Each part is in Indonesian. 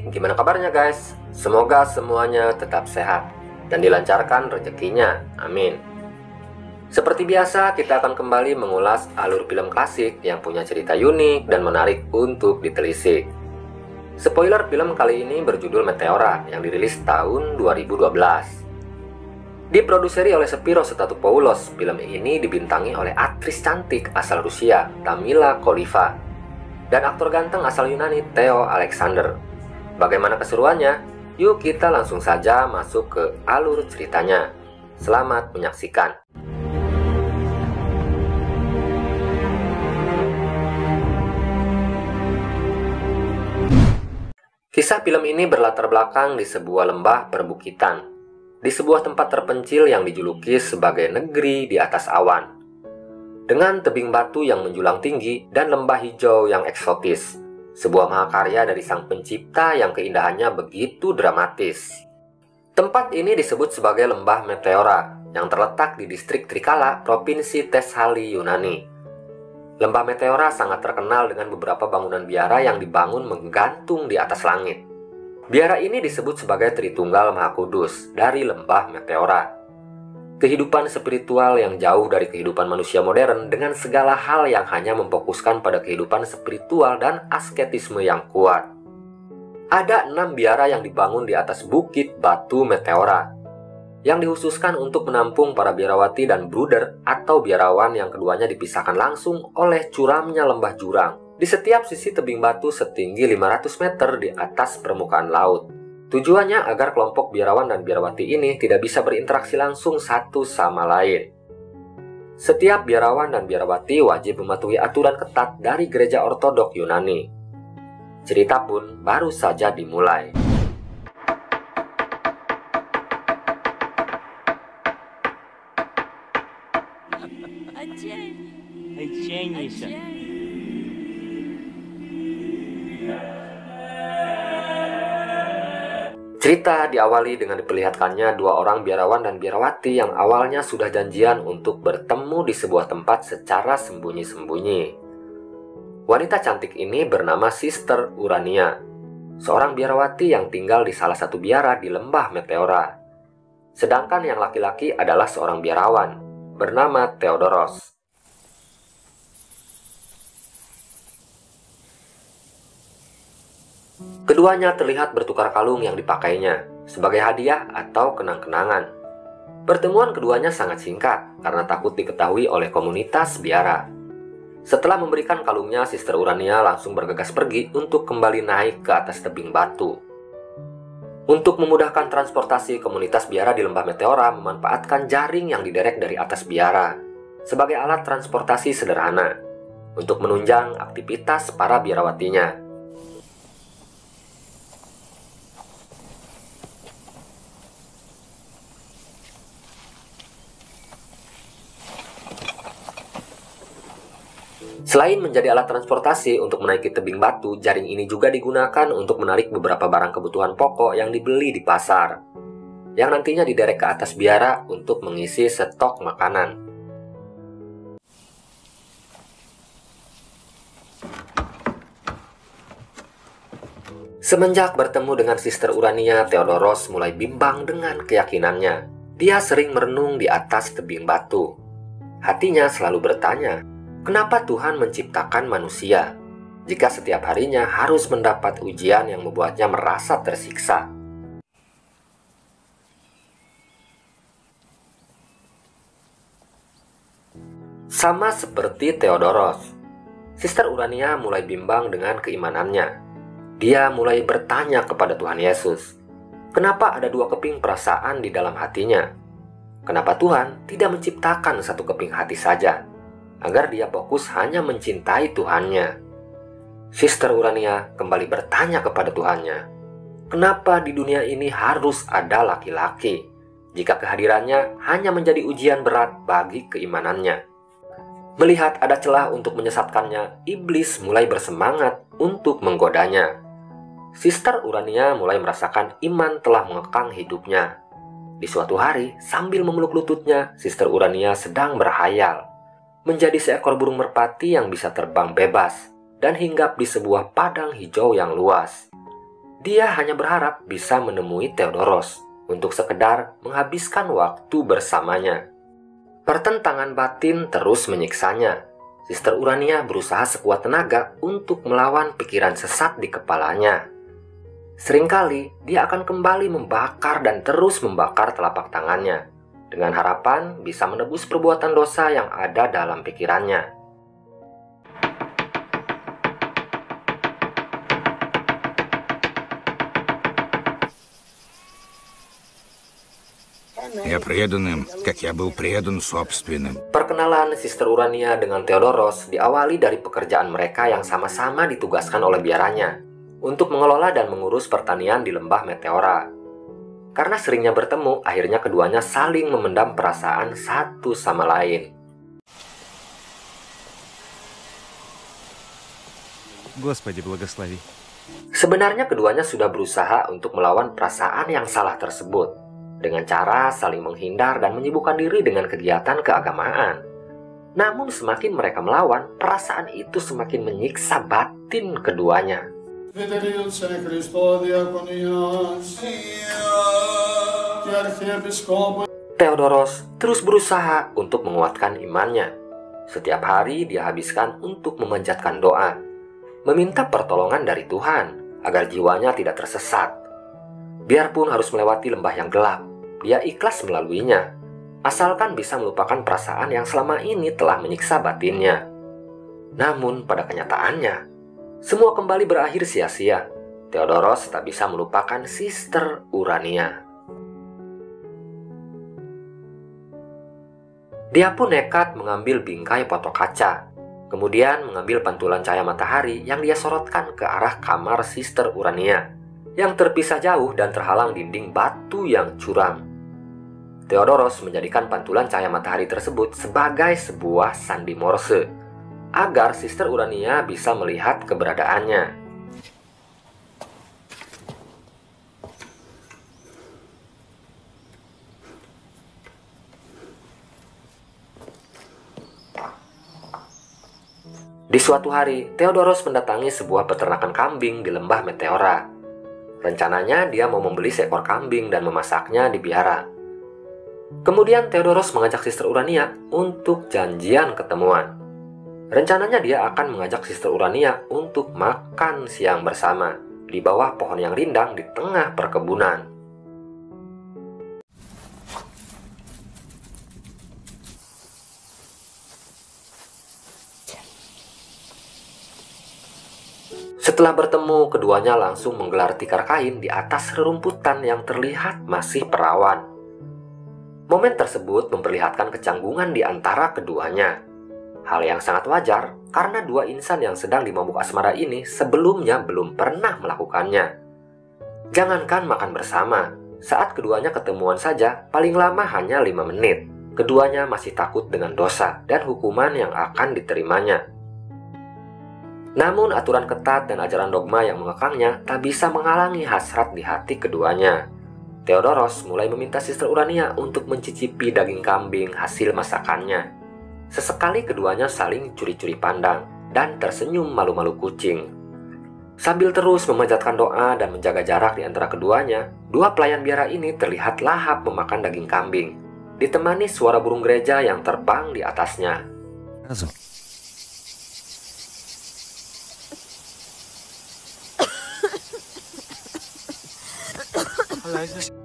Hai, gimana kabarnya guys? Semoga semuanya tetap sehat dan dilancarkan rezekinya, amin. Seperti biasa, kita akan kembali mengulas alur film klasik yang punya cerita unik dan menarik untuk ditelisik. Spoiler, film kali ini berjudul Meteora yang dirilis tahun 2012. Diproduseri oleh Spyro Statopoulos, film ini dibintangi oleh aktris cantik asal Rusia, Tamila Koliva, dan aktor ganteng asal Yunani, Theo Alexander. Bagaimana keseruannya? Yuk kita langsung saja masuk ke alur ceritanya. Selamat menyaksikan. Kisah film ini berlatar belakang di sebuah lembah perbukitan, di sebuah tempat terpencil yang dijuluki sebagai negeri di atas awan, dengan tebing batu yang menjulang tinggi dan lembah hijau yang eksotis. Sebuah mahakarya dari sang pencipta yang keindahannya begitu dramatis. Tempat ini disebut sebagai Lembah Meteora yang terletak di distrik Trikala, Provinsi Thessaly, Yunani. Lembah Meteora sangat terkenal dengan beberapa bangunan biara yang dibangun menggantung di atas langit. Biara ini disebut sebagai Tritunggal Maha Kudus dari Lembah Meteora. Kehidupan spiritual yang jauh dari kehidupan manusia modern dengan segala hal yang hanya memfokuskan pada kehidupan spiritual dan asketisme yang kuat. Ada 6 biara yang dibangun di atas bukit batu Meteora, yang dikhususkan untuk menampung para biarawati dan bruder atau biarawan yang keduanya dipisahkan langsung oleh curamnya lembah jurang di setiap sisi tebing batu setinggi 500 meter di atas permukaan laut. Tujuannya agar kelompok biarawan dan biarawati ini tidak bisa berinteraksi langsung satu sama lain. Setiap biarawan dan biarawati wajib mematuhi aturan ketat dari gereja ortodok Yunani. Cerita pun baru saja dimulai. Cerita diawali dengan diperlihatkannya 2 orang biarawan dan biarawati yang awalnya sudah janjian untuk bertemu di sebuah tempat secara sembunyi-sembunyi. Wanita cantik ini bernama Sister Urania, seorang biarawati yang tinggal di salah satu biara di Lembah Meteora. Sedangkan yang laki-laki adalah seorang biarawan bernama Theodoros. Keduanya terlihat bertukar kalung yang dipakainya sebagai hadiah atau kenang-kenangan. Pertemuan keduanya sangat singkat karena takut diketahui oleh komunitas biara. Setelah memberikan kalungnya, Sister Urania langsung bergegas pergi untuk kembali naik ke atas tebing batu. Untuk memudahkan transportasi, komunitas biara di Lembah Meteora memanfaatkan jaring yang diderek dari atas biara sebagai alat transportasi sederhana untuk menunjang aktivitas para biarawatinya. Selain menjadi alat transportasi untuk menaiki tebing batu, jaring ini juga digunakan untuk menarik beberapa barang kebutuhan pokok yang dibeli di pasar, yang nantinya diderek ke atas biara untuk mengisi stok makanan. Semenjak bertemu dengan Sister Urania, Theodoros mulai bimbang dengan keyakinannya. Dia sering merenung di atas tebing batu. Hatinya selalu bertanya, kenapa Tuhan menciptakan manusia jika setiap harinya harus mendapat ujian yang membuatnya merasa tersiksa? Sama seperti Theodoros, Sister Urania mulai bimbang dengan keimanannya. Dia mulai bertanya kepada Tuhan Yesus, kenapa ada 2 keping perasaan di dalam hatinya? Kenapa Tuhan tidak menciptakan 1 keping hati saja, agar dia fokus hanya mencintai Tuhannya? Sister Urania kembali bertanya kepada Tuhannya, kenapa di dunia ini harus ada laki-laki, jika kehadirannya hanya menjadi ujian berat bagi keimanannya? Melihat ada celah untuk menyesatkannya, iblis mulai bersemangat untuk menggodanya. Sister Urania mulai merasakan iman telah mengekang hidupnya. Di suatu hari, sambil memeluk lututnya, Sister Urania sedang berhayal menjadi seekor burung merpati yang bisa terbang bebas dan hinggap di sebuah padang hijau yang luas. Dia hanya berharap bisa menemui Theodoros untuk sekedar menghabiskan waktu bersamanya. Pertentangan batin terus menyiksanya. Sister Urania berusaha sekuat tenaga untuk melawan pikiran sesat di kepalanya. Seringkali dia akan kembali membakar dan terus membakar telapak tangannya, dengan harapan bisa menebus perbuatan dosa yang ada dalam pikirannya. Я предан им, как я был предан собственным. Perkenalan Sister Urania dengan Theodoros diawali dari pekerjaan mereka yang sama-sama ditugaskan oleh biaranya untuk mengelola dan mengurus pertanian di lembah Meteora. Karena seringnya bertemu, akhirnya keduanya saling memendam perasaan satu sama lain. Господи, благослови. Sebenarnya keduanya sudah berusaha untuk melawan perasaan yang salah tersebut dengan cara saling menghindar dan menyibukkan diri dengan kegiatan keagamaan. Namun semakin mereka melawan, perasaan itu semakin menyiksa batin keduanya. Theodoros terus berusaha untuk menguatkan imannya. Setiap hari dia habiskan untuk memanjatkan doa, meminta pertolongan dari Tuhan agar jiwanya tidak tersesat. Biarpun harus melewati lembah yang gelap, dia ikhlas melaluinya, asalkan bisa melupakan perasaan yang selama ini telah menyiksa batinnya. Namun pada kenyataannya, semua kembali berakhir sia-sia. Theodoros tak bisa melupakan Sister Urania. Dia pun nekat mengambil bingkai potok kaca, kemudian mengambil pantulan cahaya matahari yang dia sorotkan ke arah kamar Sister Urania, yang terpisah jauh dan terhalang dinding batu yang curam. Theodoros menjadikan pantulan cahaya matahari tersebut sebagai sebuah sandi Morse, agar Sister Urania bisa melihat keberadaannya. Di suatu hari, Theodoros mendatangi sebuah peternakan kambing di lembah Meteora. Rencananya dia mau membeli seekor kambing dan memasaknya di biara. Kemudian Theodoros mengajak Sister Urania untuk janjian ketemuan. Rencananya dia akan mengajak Sister Urania untuk makan siang bersama di bawah pohon yang rindang di tengah perkebunan. Setelah bertemu, keduanya langsung menggelar tikar kain di atas rerumputan yang terlihat masih perawan. Momen tersebut memperlihatkan kecanggungan di antara keduanya. Hal yang sangat wajar karena dua insan yang sedang dimabuk asmara ini sebelumnya belum pernah melakukannya. Jangankan makan bersama, saat keduanya ketemuan saja paling lama hanya 5 menit. Keduanya masih takut dengan dosa dan hukuman yang akan diterimanya. Namun aturan ketat dan ajaran dogma yang mengekangnya tak bisa menghalangi hasrat di hati keduanya. Theodoros mulai meminta Sister Urania untuk mencicipi daging kambing hasil masakannya. Sesekali keduanya saling curi-curi pandang dan tersenyum malu-malu kucing. Sambil terus memanjatkan doa dan menjaga jarak di antara keduanya, dua pelayan biara ini terlihat lahap memakan daging kambing, ditemani suara burung gereja yang terbang di atasnya.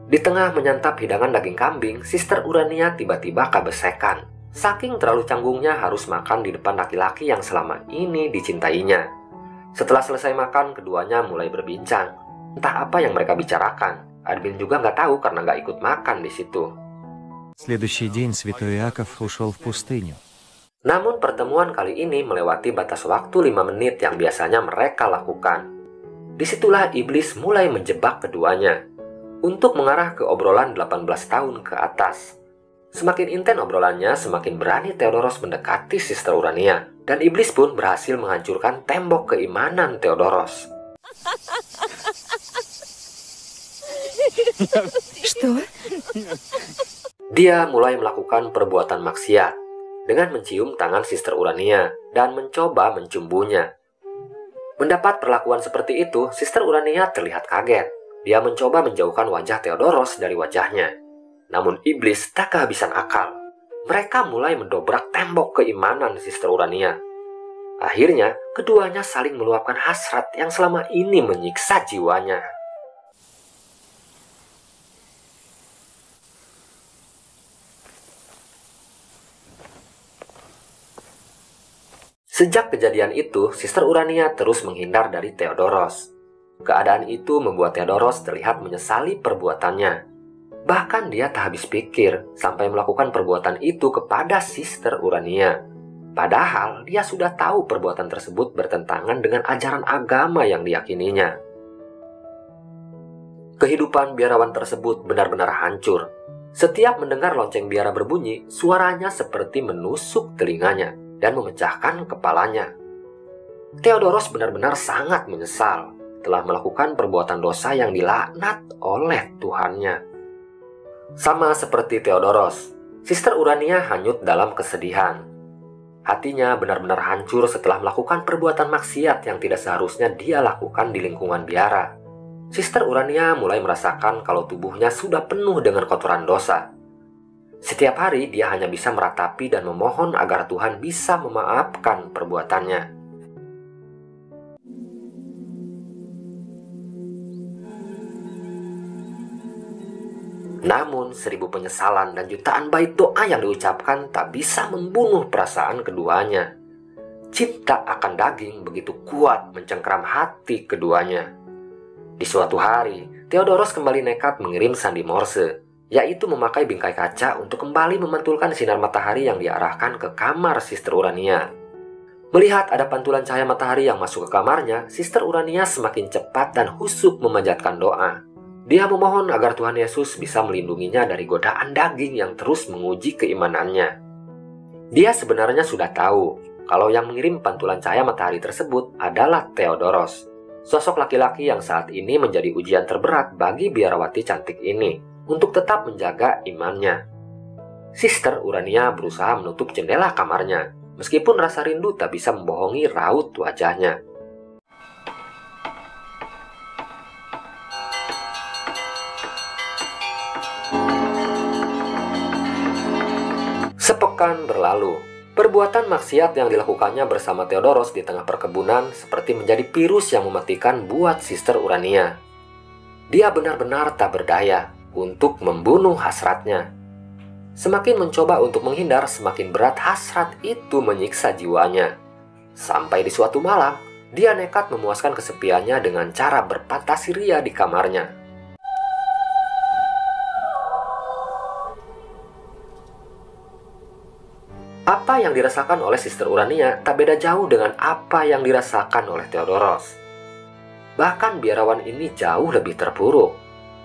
Di tengah menyantap hidangan daging kambing, Sister Urania tiba-tiba kebesekan. Saking terlalu canggungnya harus makan di depan laki-laki yang selama ini dicintainya. Setelah selesai makan, keduanya mulai berbincang. Entah apa yang mereka bicarakan. Admin juga nggak tahu karena nggak ikut makan di situ. Следующий день святой Иаков ушел в пустыню. Namun pertemuan kali ini melewati batas waktu 5 menit yang biasanya mereka lakukan. Disitulah iblis mulai menjebak keduanya untuk mengarah ke obrolan 18 tahun ke atas. Semakin intens obrolannya, semakin berani Theodoros mendekati Sister Urania, dan iblis pun berhasil menghancurkan tembok keimanan Theodoros. Dia mulai melakukan perbuatan maksiat dengan mencium tangan Sister Urania dan mencoba mencumbunya. Mendapat perlakuan seperti itu, Sister Urania terlihat kaget. Dia mencoba menjauhkan wajah Theodoros dari wajahnya. Namun iblis tak kehabisan akal. Mereka mulai mendobrak tembok keimanan Sister Urania. Akhirnya, keduanya saling meluapkan hasrat yang selama ini menyiksa jiwanya. Sejak kejadian itu, Sister Urania terus menghindar dari Theodoros. Keadaan itu membuat Theodoros terlihat menyesali perbuatannya. Bahkan dia tak habis pikir sampai melakukan perbuatan itu kepada Sister Urania. Padahal dia sudah tahu perbuatan tersebut bertentangan dengan ajaran agama yang diyakininya. Kehidupan biarawan tersebut benar-benar hancur. Setiap mendengar lonceng biara berbunyi, suaranya seperti menusuk telinganya dan memecahkan kepalanya. Theodoros benar-benar sangat menyesal telah melakukan perbuatan dosa yang dilaknat oleh Tuhannya. Sama seperti Theodoros, Sister Urania hanyut dalam kesedihan. Hatinya benar-benar hancur setelah melakukan perbuatan maksiat yang tidak seharusnya dia lakukan di lingkungan biara. Sister Urania mulai merasakan kalau tubuhnya sudah penuh dengan kotoran dosa. Setiap hari dia hanya bisa meratapi dan memohon agar Tuhan bisa memaafkan perbuatannya. Namun 1000 penyesalan dan jutaan bait doa yang diucapkan tak bisa membunuh perasaan keduanya. Cinta akan daging begitu kuat mencengkeram hati keduanya. Di suatu hari, Theodoros kembali nekat mengirim sandi Morse, yaitu memakai bingkai kaca untuk kembali memantulkan sinar matahari yang diarahkan ke kamar Sister Urania. Melihat ada pantulan cahaya matahari yang masuk ke kamarnya, Sister Urania semakin cepat dan khusyuk memanjatkan doa. Dia memohon agar Tuhan Yesus bisa melindunginya dari godaan daging yang terus menguji keimanannya. Dia sebenarnya sudah tahu kalau yang mengirim pantulan cahaya matahari tersebut adalah Theodoros, sosok laki-laki yang saat ini menjadi ujian terberat bagi biarawati cantik ini untuk tetap menjaga imannya. Sister Urania berusaha menutup jendela kamarnya, meskipun rasa rindu tak bisa membohongi raut wajahnya. Sepekan berlalu, perbuatan maksiat yang dilakukannya bersama Theodoros di tengah perkebunan seperti menjadi virus yang mematikan buat Sister Urania. Dia benar-benar tak berdaya untuk membunuh hasratnya. Semakin mencoba untuk menghindar, semakin berat hasrat itu menyiksa jiwanya. Sampai di suatu malam, dia nekat memuaskan kesepiannya dengan cara berfantasi ria di kamarnya. Apa yang dirasakan oleh Sister Urania tak beda jauh dengan apa yang dirasakan oleh Theodoros. Bahkan biarawan ini jauh lebih terpuruk.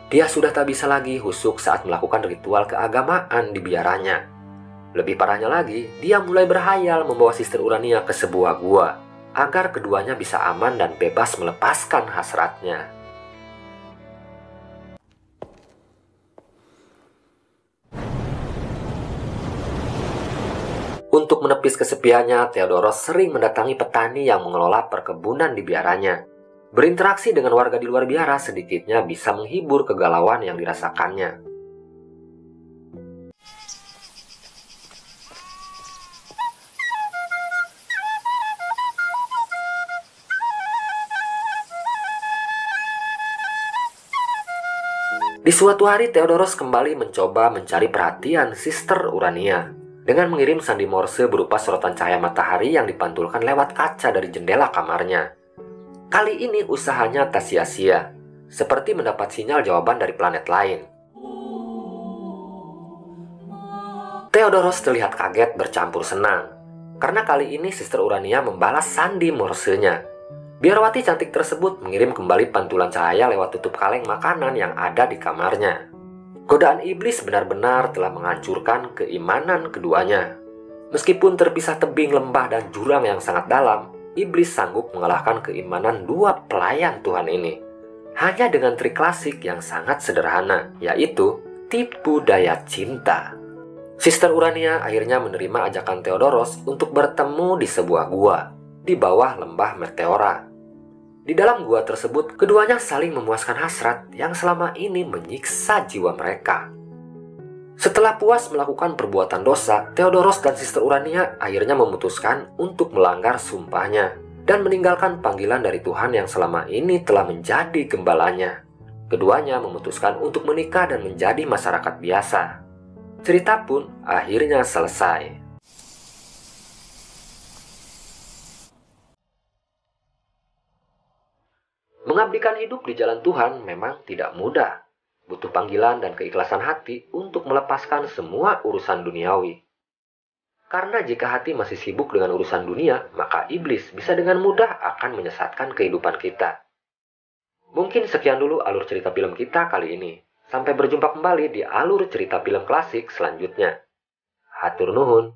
Dia sudah tak bisa lagi khusyuk saat melakukan ritual keagamaan di biaranya. Lebih parahnya lagi, dia mulai berhayal membawa Sister Urania ke sebuah gua agar keduanya bisa aman dan bebas melepaskan hasratnya. Untuk menepis kesepiannya, Theodoros sering mendatangi petani yang mengelola perkebunan di biaranya. Berinteraksi dengan warga di luar biara sedikitnya bisa menghibur kegalauan yang dirasakannya. Di suatu hari, Theodoros kembali mencoba mencari perhatian Sister Urania dengan mengirim sandi Morse berupa sorotan cahaya matahari yang dipantulkan lewat kaca dari jendela kamarnya. Kali ini usahanya tak sia-sia, seperti mendapat sinyal jawaban dari planet lain. Theodoros terlihat kaget bercampur senang, karena kali ini Sister Urania membalas sandi Morse-nya. Biarawati cantik tersebut mengirim kembali pantulan cahaya lewat tutup kaleng makanan yang ada di kamarnya. Godaan iblis benar-benar telah menghancurkan keimanan keduanya. Meskipun terpisah tebing lembah dan jurang yang sangat dalam, iblis sanggup mengalahkan keimanan dua pelayan Tuhan ini. Hanya dengan trik klasik yang sangat sederhana, yaitu tipu daya cinta. Sister Urania akhirnya menerima ajakan Theodoros untuk bertemu di sebuah gua di bawah lembah Meteora. Di dalam gua tersebut, keduanya saling memuaskan hasrat yang selama ini menyiksa jiwa mereka. Setelah puas melakukan perbuatan dosa, Theodoros dan Sister Urania akhirnya memutuskan untuk melanggar sumpahnya dan meninggalkan panggilan dari Tuhan yang selama ini telah menjadi gembalanya. Keduanya memutuskan untuk menikah dan menjadi masyarakat biasa. Cerita pun akhirnya selesai. Mengabdikan hidup di jalan Tuhan memang tidak mudah. Butuh panggilan dan keikhlasan hati untuk melepaskan semua urusan duniawi. Karena jika hati masih sibuk dengan urusan dunia, maka iblis bisa dengan mudah akan menyesatkan kehidupan kita. Mungkin sekian dulu alur cerita film kita kali ini. Sampai berjumpa kembali di alur cerita film klasik selanjutnya. Hatur nuhun.